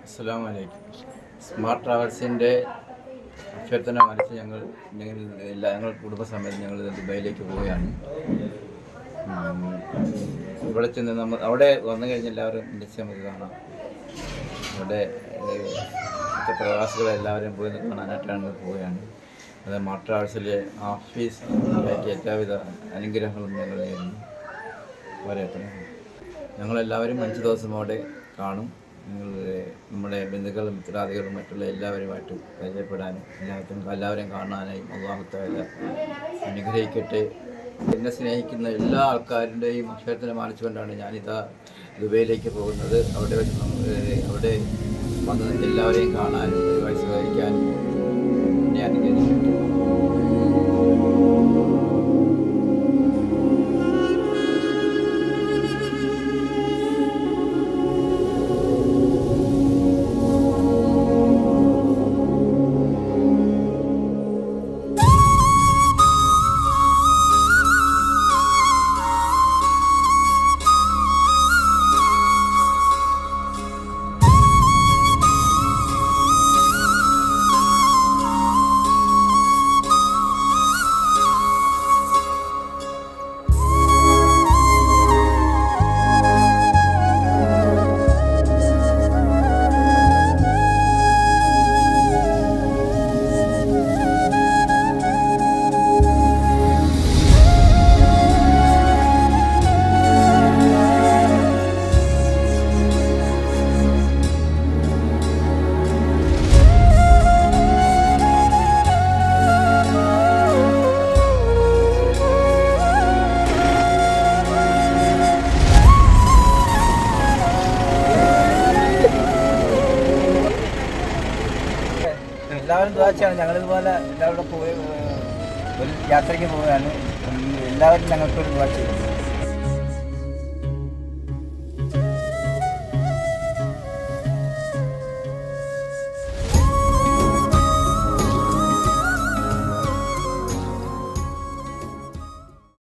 അസ്സലാമു അലൈക്കും. സ്മാർട്ട് ട്രാവൽസിൻ്റെ അഭ്യർത്ഥന മനസ്സിൽ ഞങ്ങൾ കുടുംബസമേതം ഞങ്ങൾ ദുബായിലേക്ക് പോവുകയാണ്. ഇവിടെ ചെന്ന് അവിടെ വന്നു കഴിഞ്ഞ് എല്ലാവരും ഇൻഡസ്ട്രി നമുക്ക് കാണാം. ഇവിടെ പ്രവാസികളെല്ലാവരും പോയി കാണാനായിട്ടാണ് പോവുകയാണ്. അത് സ്മാർട്ട് ട്രാവൽസിലെ ഓഫീസ് എല്ലാവിധ അനുഗ്രഹങ്ങളും ഞങ്ങൾ നേരുന്നു. പോരട്ടെ. ഞങ്ങളെല്ലാവരും 5 ദിവസം അവിടെ കാണും. നമ്മുടെ ബന്ധുക്കളും മിത്രാദികളും മറ്റുള്ള എല്ലാവരുമായിട്ട് പരിചയപ്പെടാനും എല്ലാവരെയും കാണാനായും അല്ലാഹു തആല അനുഗ്രഹിക്കട്ടെ. എന്നെ സ്നേഹിക്കുന്ന എല്ലാ ആൾക്കാരുടെയും അഭ്യർത്ഥന മാനിച്ചുകൊണ്ടാണ് ഞാനിതാ ദുബൈയിലേക്ക് പോകുന്നത്. അവിടെ വന്ന് എല്ലാവരെയും കാണാനും ഒരുപാട് സഹകരിക്കാനും എന്നെ അനുഗ്രഹിക്കട്ടെ. എല്ലാവരും ദ്വാരച്ചാണ്. ഞങ്ങളിതുപോലെ എല്ലാവരും പോയി ഒരു യാത്രയ്ക്ക് പോവുകയാണ്. എല്ലാവരും ഞങ്ങൾക്കൊരു ദ്വാര ചെയ്യും.